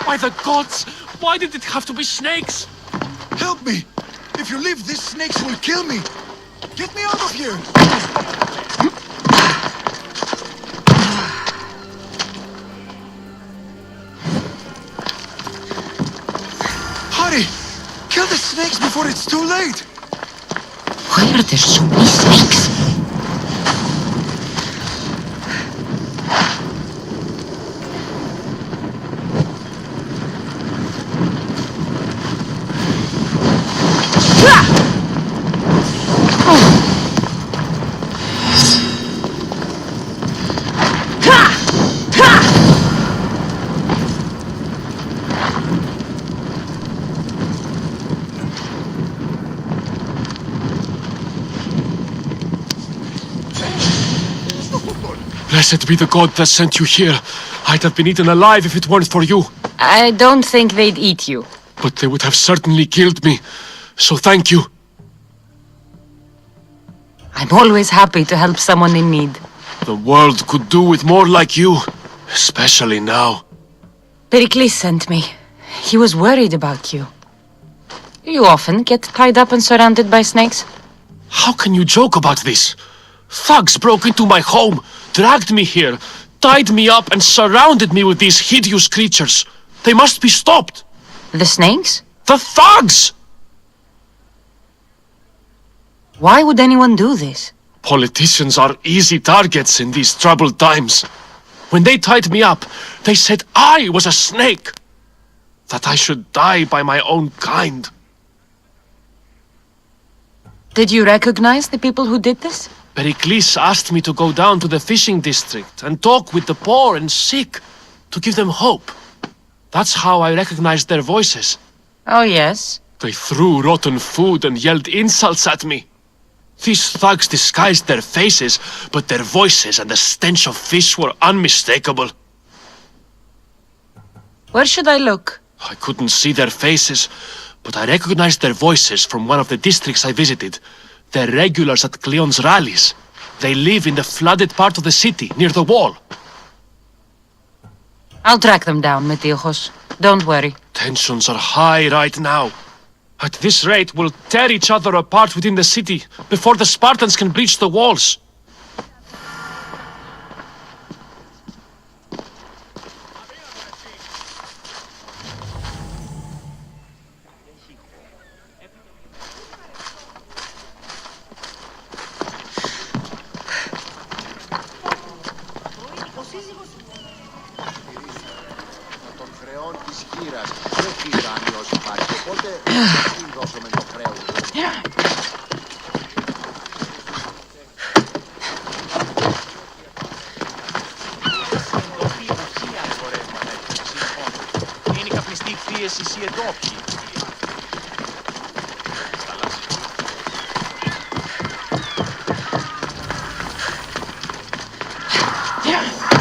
By the gods! Why did it have to be snakes? Help me! If you leave, these snakes will kill me! Get me out of here! Hurry! Kill the snakes before it's too late! Why are there so many snakes? Blessed be the god that sent you here. I'd have been eaten alive if it weren't for you. I don't think they'd eat you. But they would have certainly killed me. So thank you. I'm always happy to help someone in need. The world could do with more like you. Especially now. Pericles sent me. He was worried about you. You often get tied up and surrounded by snakes? How can you joke about this? Thugs broke into my home, dragged me here, tied me up and surrounded me with these hideous creatures. They must be stopped. The snakes? The thugs! Why would anyone do this? Politicians are easy targets in these troubled times. When they tied me up, they said I was a snake. That I should die by my own kind. Did you recognize the people who did this? Pericles asked me to go down to the fishing district and talk with the poor and sick, to give them hope. That's how I recognized their voices. Oh, yes? They threw rotten food and yelled insults at me. These thugs disguised their faces, but their voices and the stench of fish were unmistakable. Where should I look? I couldn't see their faces, but I recognized their voices from one of the districts I visited. They're regulars at Cleon's rallies. They live in the flooded part of the city, near the wall. I'll track them down, Metiochos. Don't worry. Tensions are high right now. At this rate, we'll tear each other apart within the city before the Spartans can breach the walls.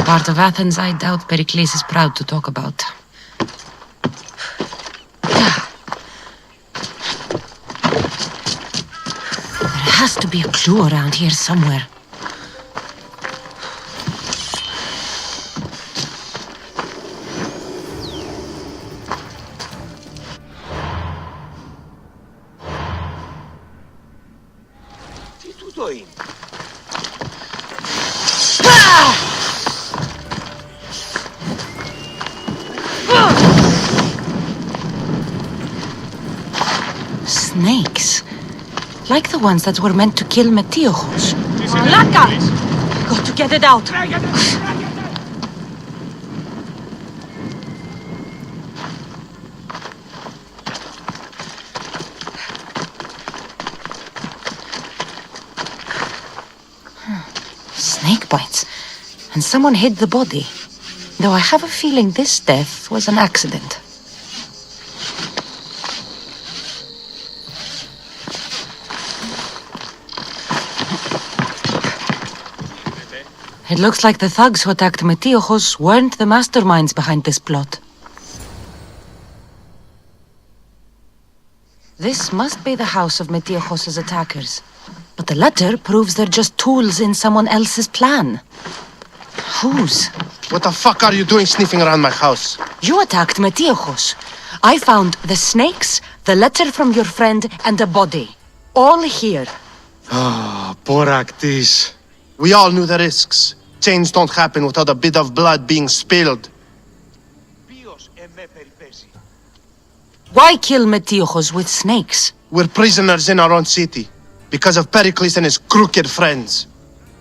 Part of Athens I doubt Pericles is proud to talk about. There has to be a clue around here somewhere. Snakes. Like the ones that were meant to kill Metiochos. Malaka! Got to get it out. Snake bites. And someone hid the body. Though I have a feeling this death was an accident. It looks like the thugs who attacked Metiojos weren't the masterminds behind this plot. This must be the house of Metiojos' attackers. But the letter proves they're just tools in someone else's plan. Whose? What the fuck are you doing sniffing around my house? You attacked Metiojos. I found the snakes, the letter from your friend, and a body. All here. Ah, Boraktis. We all knew the risks. Change don't happen without a bit of blood being spilled. Why kill Metiojos with snakes? We're prisoners in our own city. Because of Pericles and his crooked friends.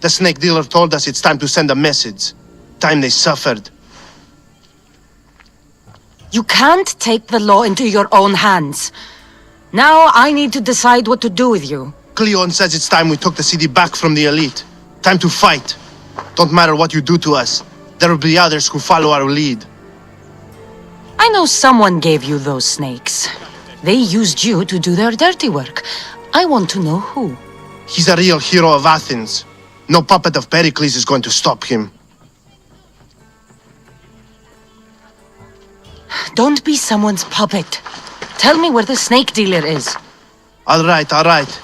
The snake dealer told us it's time to send a message. Time they suffered. You can't take the law into your own hands. Now I need to decide what to do with you. Cleon says it's time we took the city back from the elite. Time to fight. Don't matter what you do to us. There will be others who follow our lead. I know someone gave you those snakes. They used you to do their dirty work. I want to know who. He's a real hero of Athens. No puppet of Pericles is going to stop him. Don't be someone's puppet. Tell me where the snake dealer is. All right.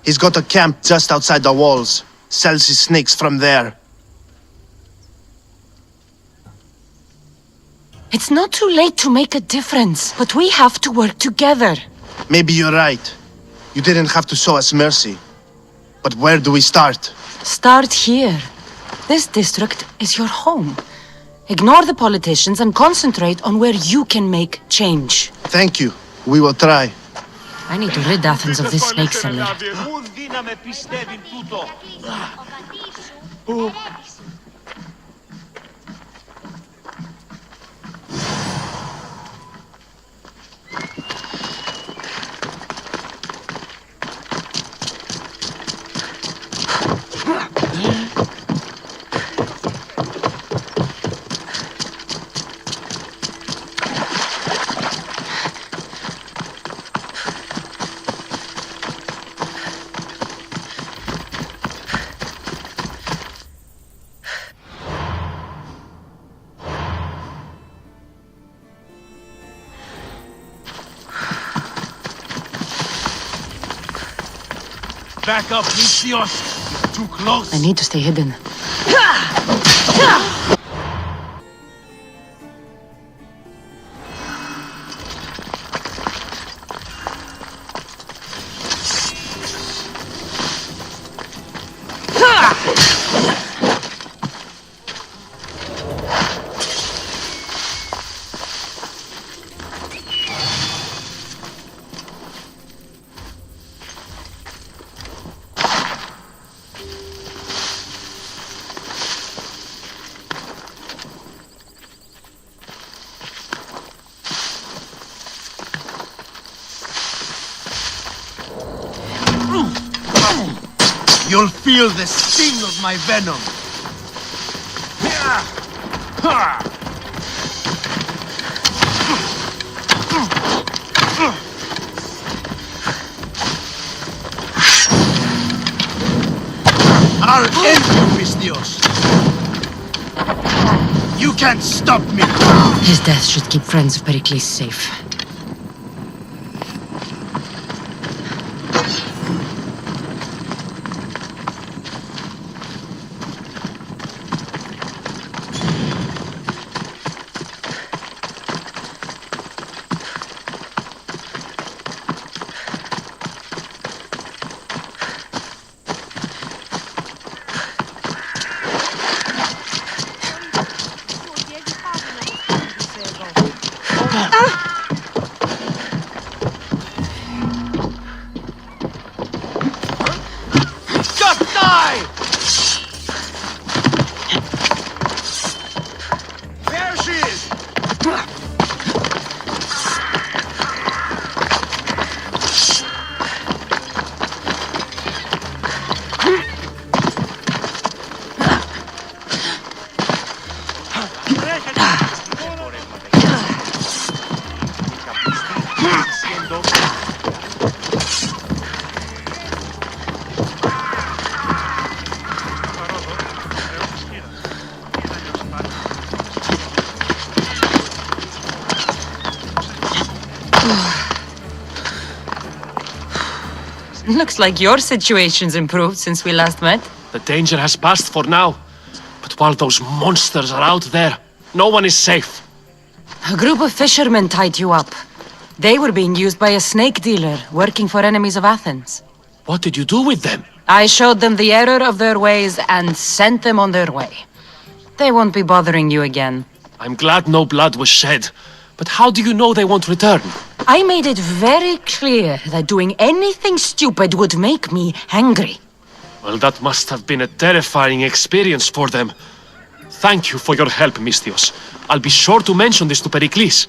He's got a camp just outside the walls. Sells his snakes from there. It's not too late to make a difference, but we have to work together. Maybe you're right. You didn't have to show us mercy. But where do we start? Start here. This district is your home. Ignore the politicians and concentrate on where you can make change. Thank you. We will try. I need to rid Athens of this snake seller. Back up, Lysios! You're too close! I need to stay hidden. You'll feel the sting of my venom. I'll end you, Mystios. You can't stop me. His death should keep friends of Pericles safe. Looks like your situation's improved since we last met. The danger has passed for now. But while those monsters are out there, no one is safe. A group of fishermen tied you up. They were being used by a snake dealer working for enemies of Athens. What did you do with them? I showed them the error of their ways and sent them on their way. They won't be bothering you again. I'm glad no blood was shed. But how do you know they won't return? I made it very clear that doing anything stupid would make me angry. Well, that must have been a terrifying experience for them. Thank you for your help, Misthios. I'll be sure to mention this to Pericles.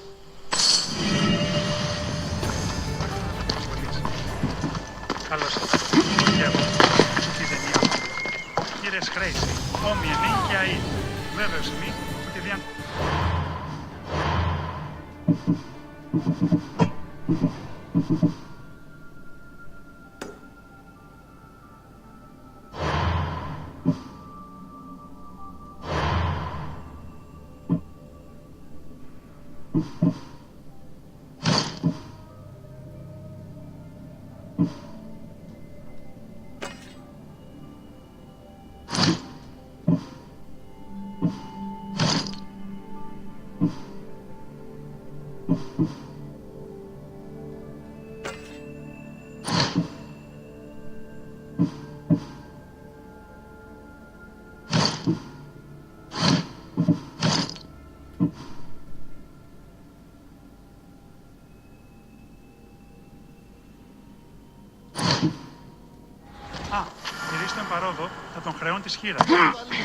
Γυρίσει τον παρόδο, θα τον χρεών της χείρας.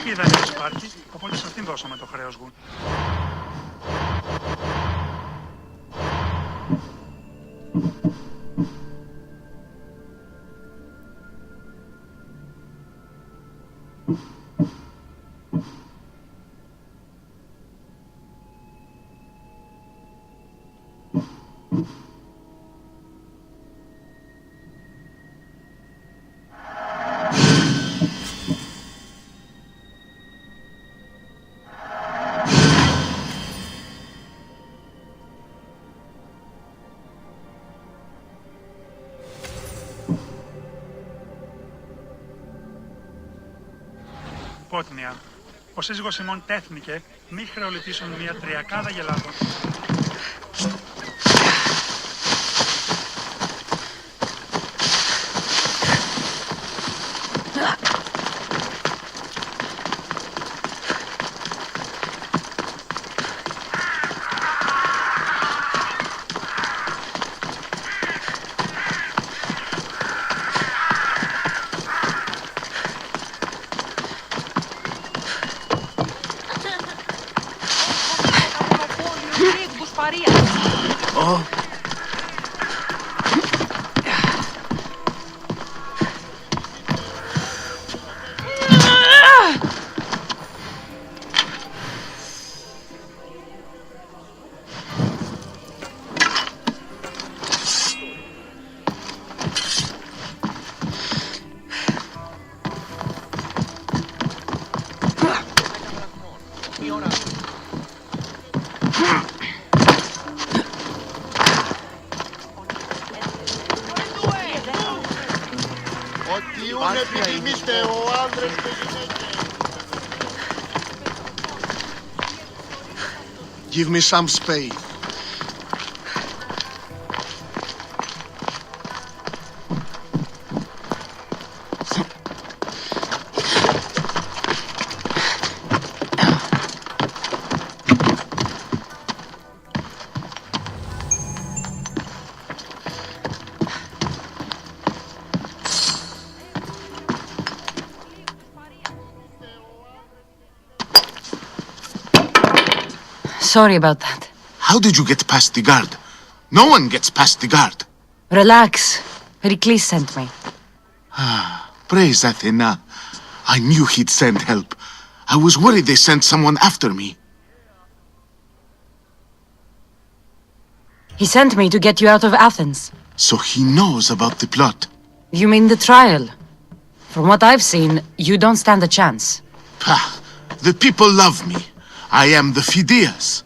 Εκεί είδα ένα Σπάρτη, οπότε σε αυτήν δώσαμε το χρέος γουν. Πότνια. Ο σύζυγος ημών τέθνηκε μη χρεοληπτήσουν μια τριακάδα γελάδων. Give me some spade. Sorry about that. How did you get past the guard? No one gets past the guard. Relax. Pericles sent me. Praise Athena. I knew he'd send help. I was worried they sent someone after me. He sent me to get you out of Athens. So he knows about the plot. You mean the trial? From what I've seen, you don't stand a chance. Pah, the people love me. I am the Phidias.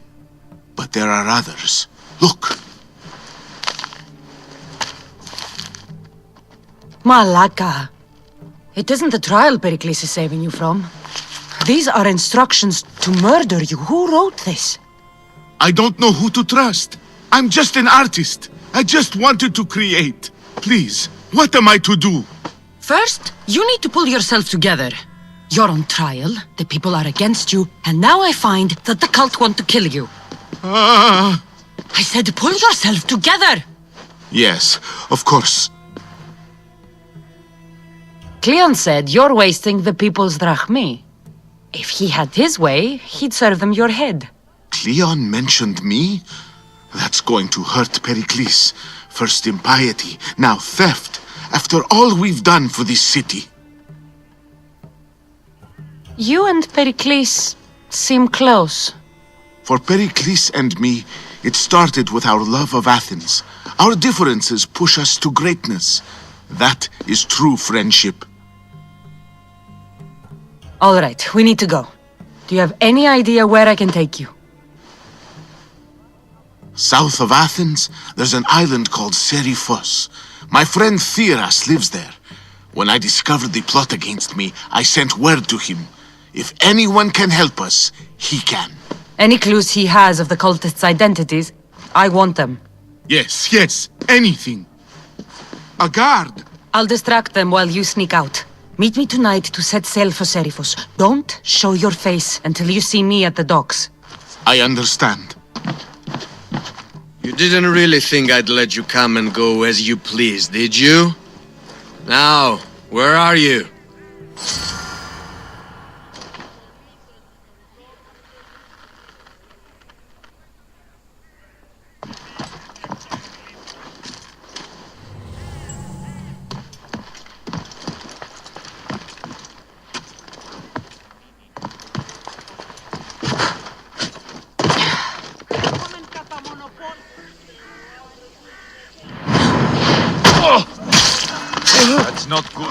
But there are others. Look. Malaka. It isn't the trial Pericles is saving you from. These are instructions to murder you. Who wrote this? I don't know who to trust. I'm just an artist. I just wanted to create. Please, what am I to do? First, you need to pull yourself together. You're on trial, the people are against you, and now I find that the cult want to kill you. Ah. I said pull yourself together! Yes, of course. Cleon said you're wasting the people's drachmi. If he had his way, he'd serve them your head. Cleon mentioned me? That's going to hurt Pericles. First impiety, now theft. After all we've done for this city. You and Pericles seem close. For Pericles and me, it started with our love of Athens. Our differences push us to greatness. That is true friendship. All right, we need to go. Do you have any idea where I can take you? South of Athens, there's an island called Seriphos. My friend Theras lives there. When I discovered the plot against me, I sent word to him. If anyone can help us, he can. Any clues he has of the cultists' identities, I want them. Yes, anything. A guard. I'll distract them while you sneak out. Meet me tonight to set sail for Seriphos. Don't show your face until you see me at the docks. I understand. You didn't really think I'd let you come and go as you please, did you? Now, where are you? That's not good.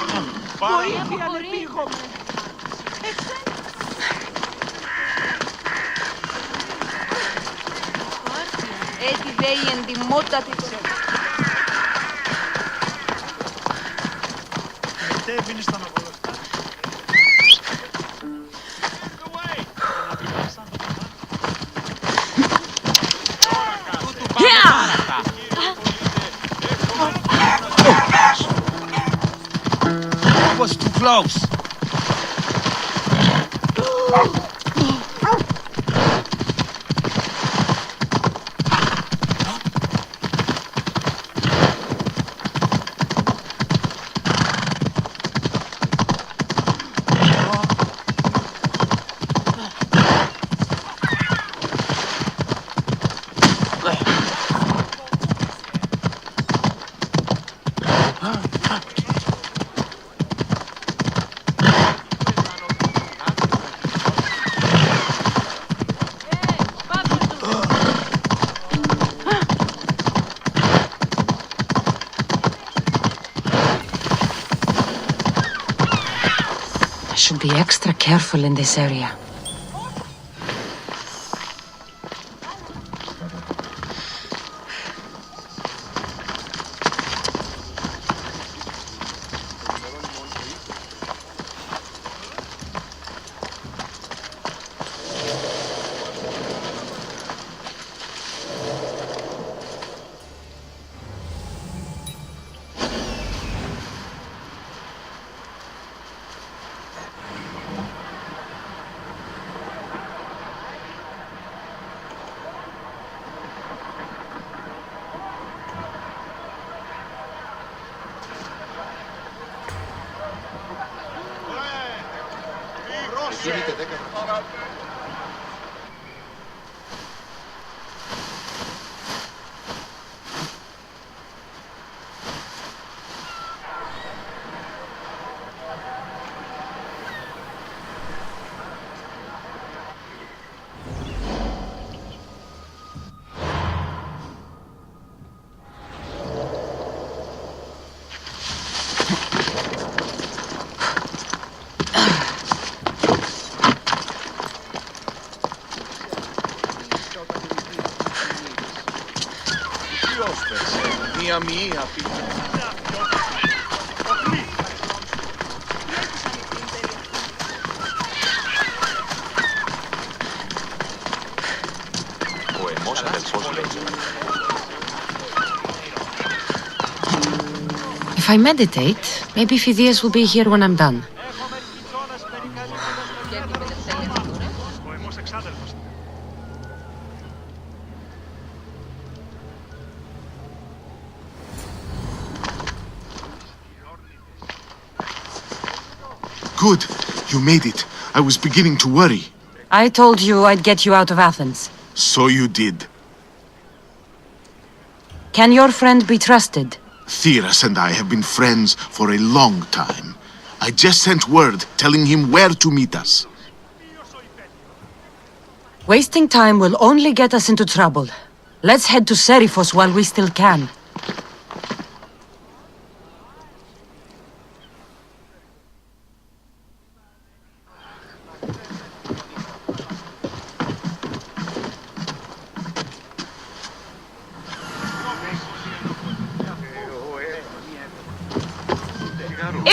Έτσι δε η εντιμότητα της... Μετέβηνε στα νοβολοστά. That was too close. I should be extra careful in this area. Μία μία. If I meditate, maybe Phidias will be here when I'm done. Ο εμός εξάδελφος. Good. You made it. I was beginning to worry. I told you I'd get you out of Athens. So you did. Can your friend be trusted? Theras and I have been friends for a long time. I just sent word telling him where to meet us. Wasting time will only get us into trouble. Let's head to Seriphos while we still can.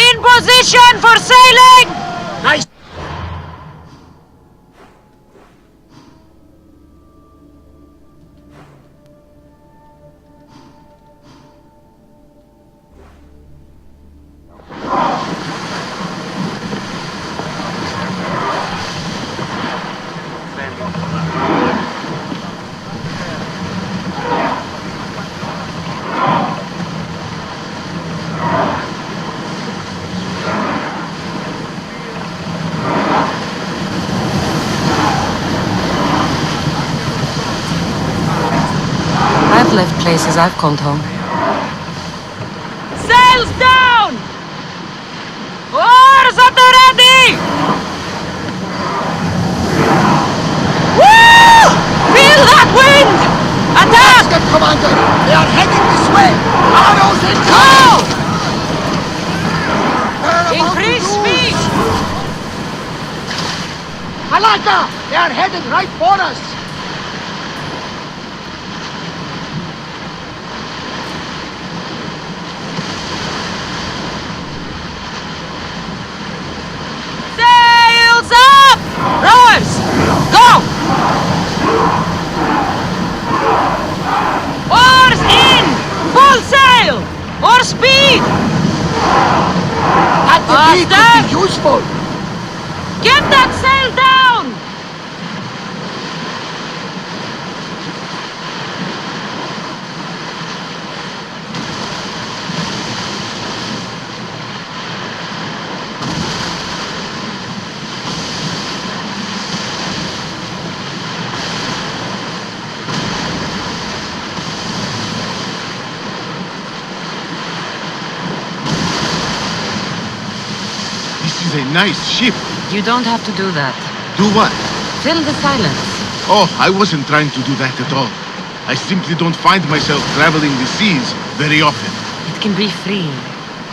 In position for sailing! Nice. I've left places I've called home. Sails down! Oars at the ready! Woo! Feel that wind! Attack! Commander, they are heading this way. Arrows in Go! Increase speed! Malaka, they are heading right for us. Sails up! Rowers! Go! Oars in! Full sail! Or speed! At the beat Master! would be useful. Get that sail down! This is a nice ship. You don't have to do that. Do what? Fill the silence. Oh, I wasn't trying to do that at all. I simply don't find myself traveling the seas very often. It can be freeing.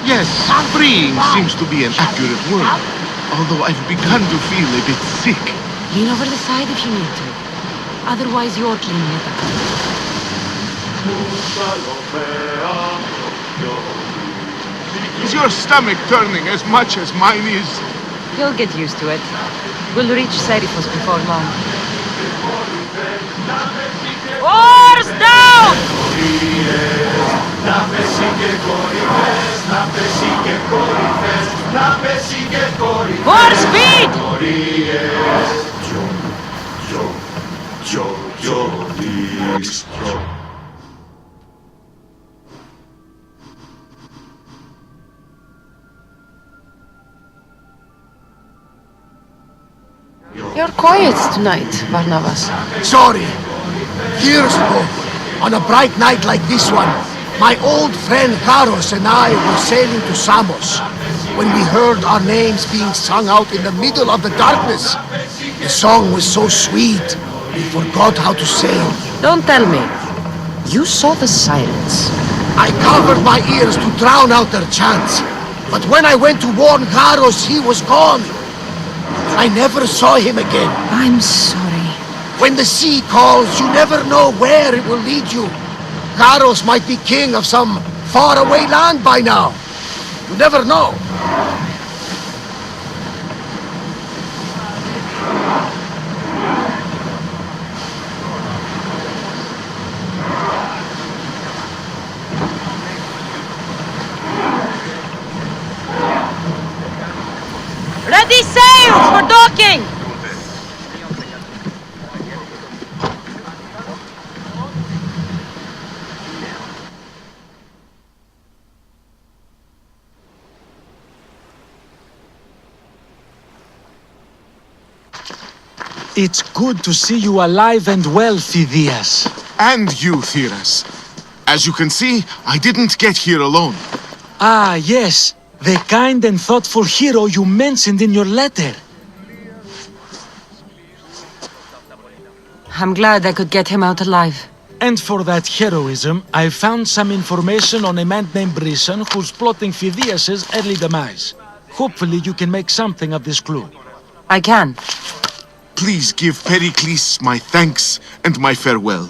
Yes, freeing seems to be an accurate word. Although I've begun to feel a bit sick. Lean over the side if you need to. Otherwise, you're cleaning it up. Is your stomach turning as much as mine is? You'll get used to it. We'll reach Seriphos before long. Oars down! More speed! You're quiet tonight, Barnabas. Sorry. Years ago, on a bright night like this one, my old friend Karos and I were sailing to Samos when we heard our names being sung out in the middle of the darkness. The song was so sweet, we forgot how to sail. Don't tell me. You saw the sirens. I covered my ears to drown out their chants. But when I went to warn Karos, he was gone. I never saw him again. I'm sorry. When the sea calls, you never know where it will lead you. Karos might be king of some faraway land by now. You never know. It's good to see you alive and well, Phidias. And you, Theras. As you can see, I didn't get here alone. Ah, yes. The kind and thoughtful hero you mentioned in your letter. I'm glad I could get him out alive. And for that heroism, I found some information on a man named Brisson who's plotting Phidias' early demise. Hopefully you can make something of this clue. I can. Please give Pericles my thanks and my farewell.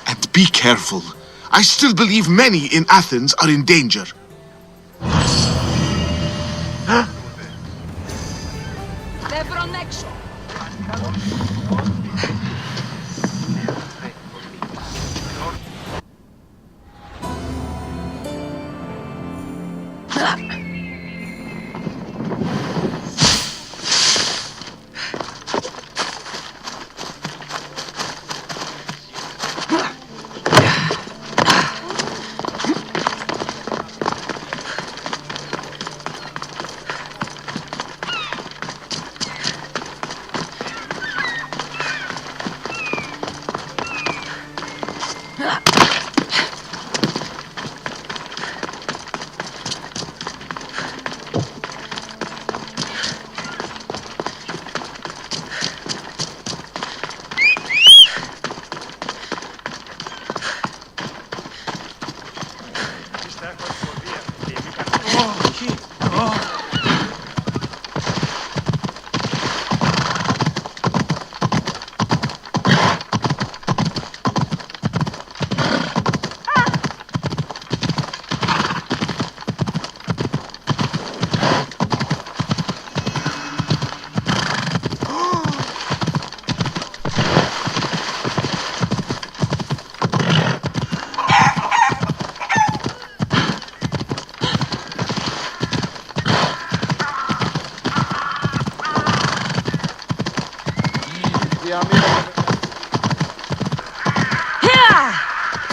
And be careful. I still believe many in Athens are in danger.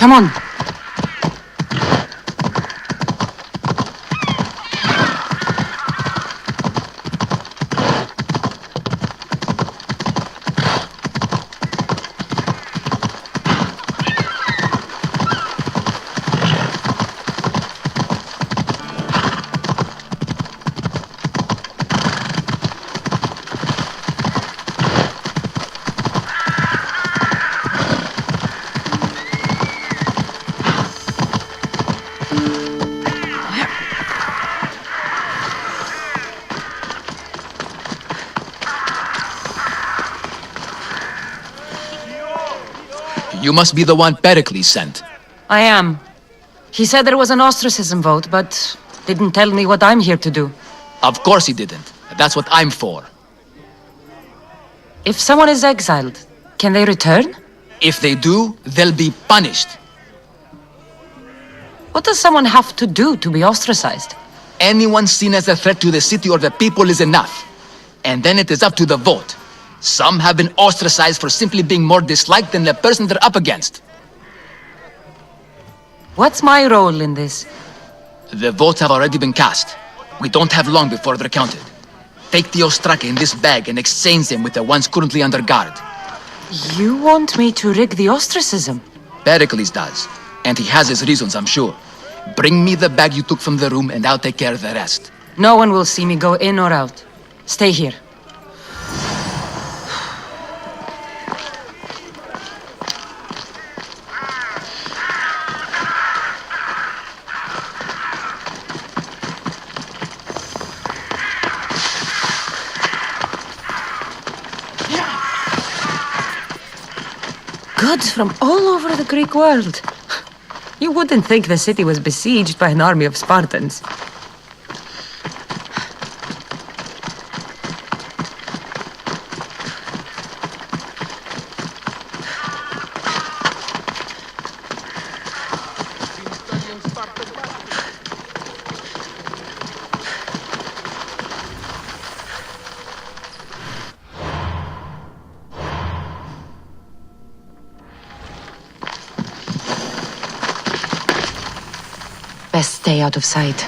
Come on. You must be the one Pericles sent. I am. He said there was an ostracism vote, but didn't tell me what I'm here to do. Of course he didn't. That's what I'm for. If someone is exiled, can they return? If they do, they'll be punished. What does someone have to do to be ostracized? Anyone seen as a threat to the city or the people is enough. And then it is up to the vote. Some have been ostracized for simply being more disliked than the person they're up against. What's my role in this? The votes have already been cast. We don't have long before they're counted. Take the ostraka in this bag and exchange them with the ones currently under guard. You want me to rig the ostracism? Pericles does. And he has his reasons, I'm sure. Bring me the bag you took from the room and I'll take care of the rest. No one will see me go in or out. Stay here. Gods from all over the Greek world. You wouldn't think the city was besieged by an army of Spartans. Best stay out of sight.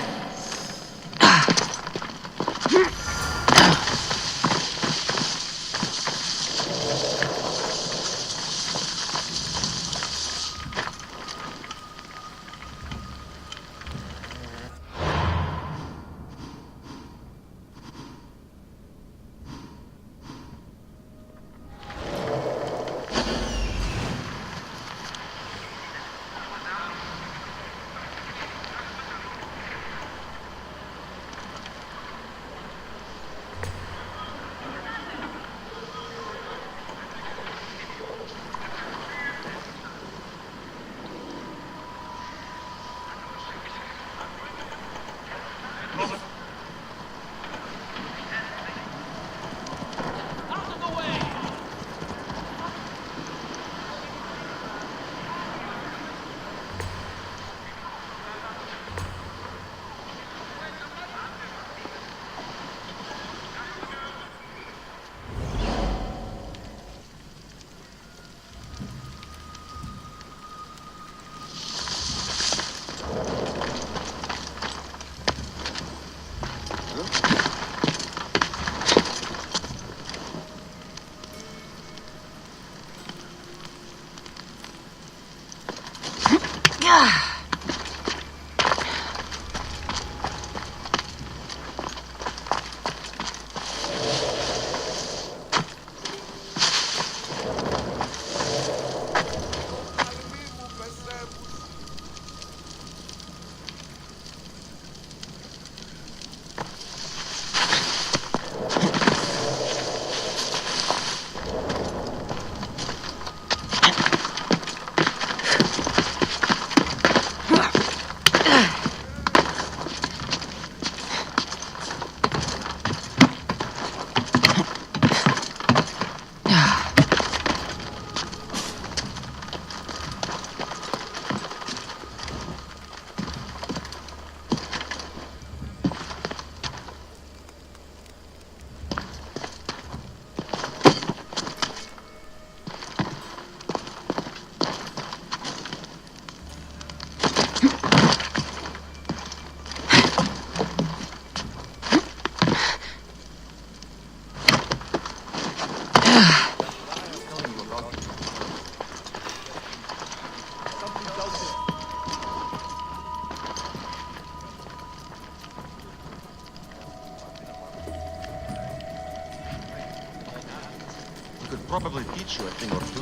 probably teach you a thing or two.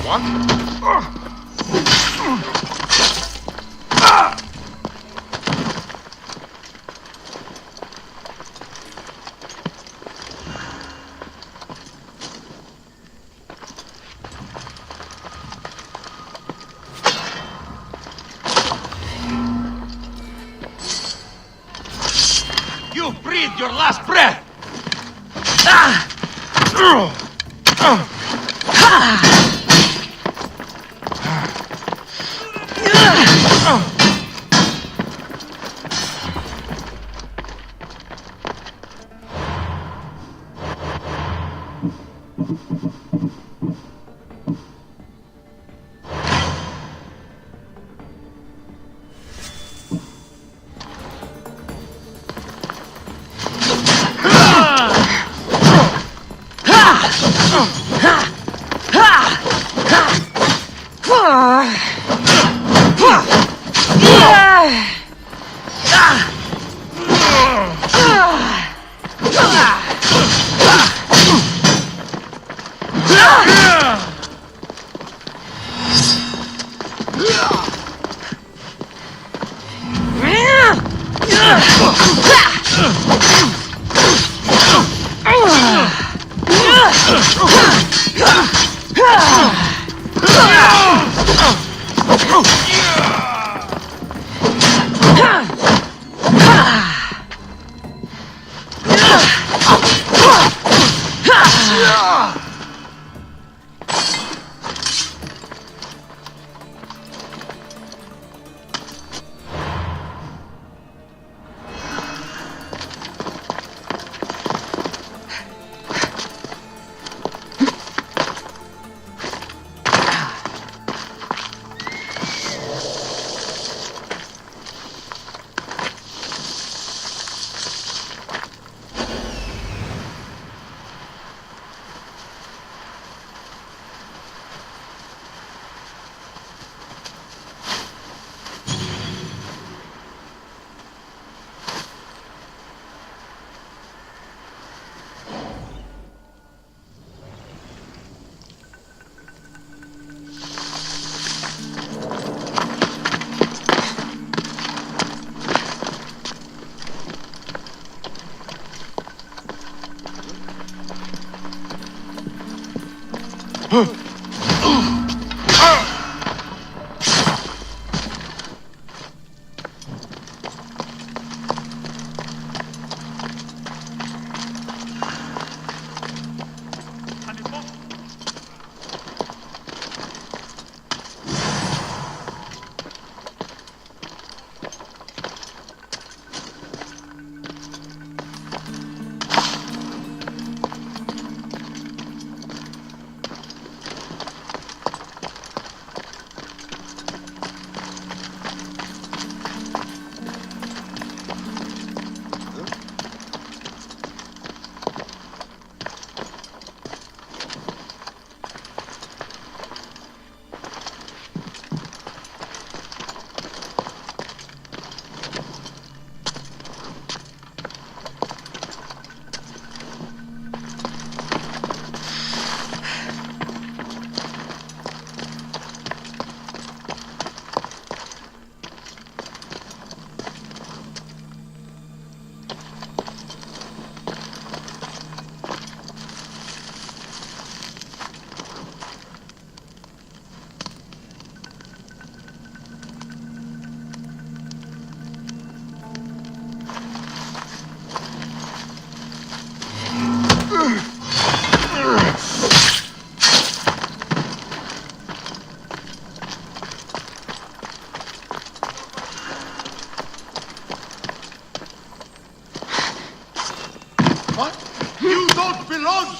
What? You breathed your last breath!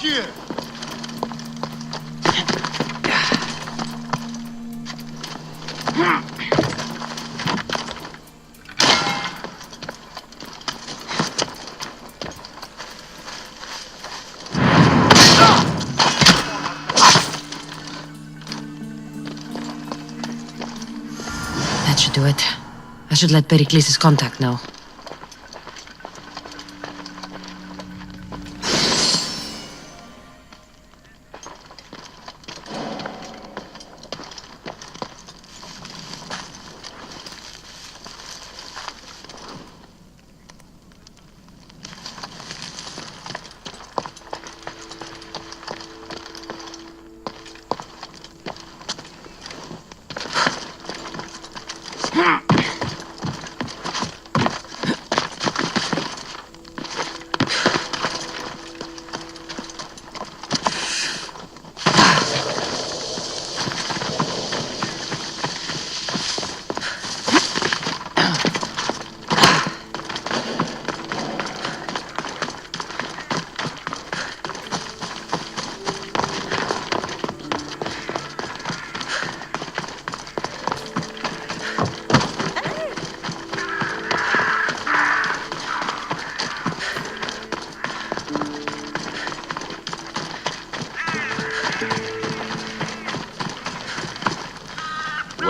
here! That should do it. I should let Pericles' contact know.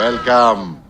Welcome.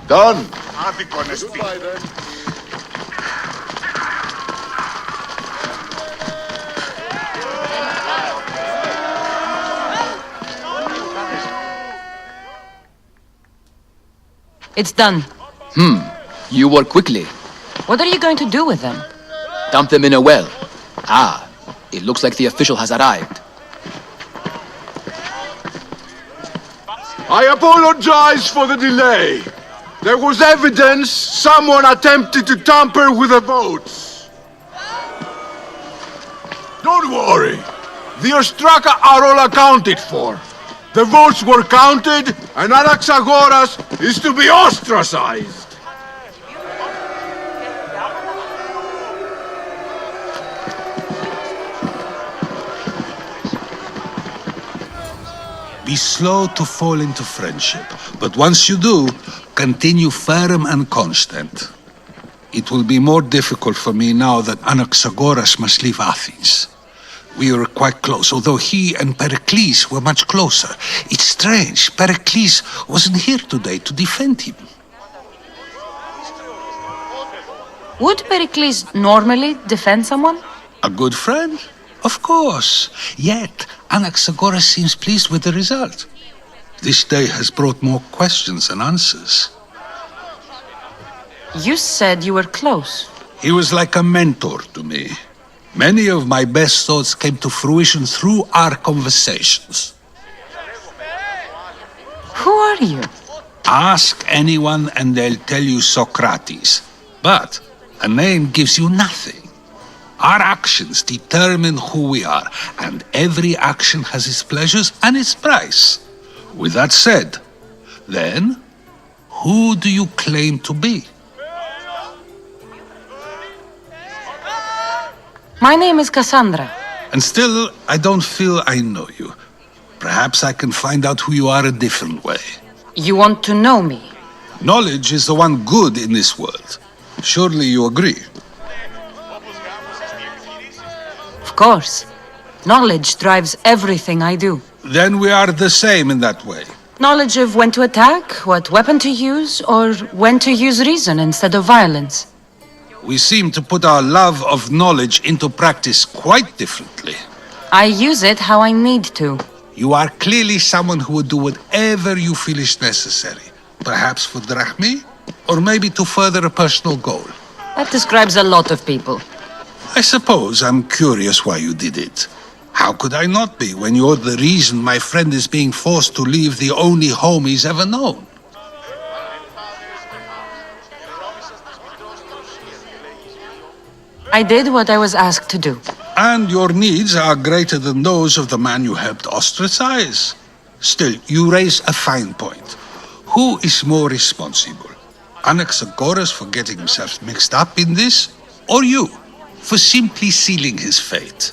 Done. Goodbye, then. It's done. You work quickly. What are you going to do with them? Dump them in a well. Ah, it looks like the official has arrived. I apologize for the delay. There was evidence someone attempted to tamper with the votes. Don't worry. The Ostraka are all accounted for. The votes were counted, and Anaxagoras is to be ostracized. Be slow to fall into friendship, but once you do, continue firm and constant. It will be more difficult for me now that Anaxagoras must leave Athens. We were quite close, although he and Pericles were much closer. It's strange, Pericles wasn't here today to defend him. Would Pericles normally defend someone? A good friend? Of course. Yet, Anaxagoras seems pleased with the result. This day has brought more questions than answers. You said you were close. He was like a mentor to me. Many of my best thoughts came to fruition through our conversations. Who are you? Ask anyone and they'll tell you Socrates. But a name gives you nothing. Our actions determine who we are, and every action has its pleasures and its price. With that said, then, who do you claim to be? My name is Cassandra. And still, I don't feel I know you. Perhaps I can find out who you are a different way. You want to know me? Knowledge is the one good in this world. Surely you agree? Of course. Knowledge drives everything I do. Then we are the same in that way. Knowledge of when to attack, what weapon to use, or when to use reason instead of violence. We seem to put our love of knowledge into practice quite differently. I use it how I need to. You are clearly someone who would do whatever you feel is necessary. Perhaps for drachmi, or maybe to further a personal goal. That describes a lot of people. I suppose I'm curious why you did it. How could I not be when you're the reason my friend is being forced to leave the only home he's ever known? I did what I was asked to do. And your needs are greater than those of the man you helped ostracize. Still, you raise a fine point. Who is more responsible? Anaxagoras for getting himself mixed up in this, or you for simply sealing his fate?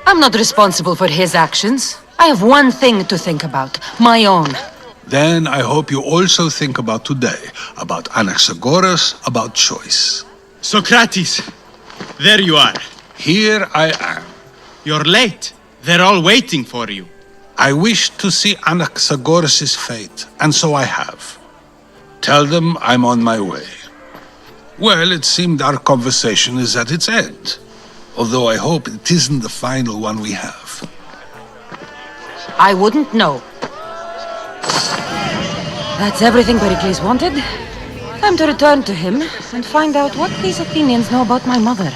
I'm not responsible for his actions. I have one thing to think about, my own. Then I hope you also think about today, about Anaxagoras, about choice. Socrates, there you are. Here I am. You're late. They're all waiting for you. I wish to see Anaxagoras' fate, and so I have. Tell them I'm on my way. Well, it seemed our conversation is at its end. although I hope it isn't the final one we have. I wouldn't know. That's everything Pericles wanted. Time to return to him and find out what these Athenians know about my mother.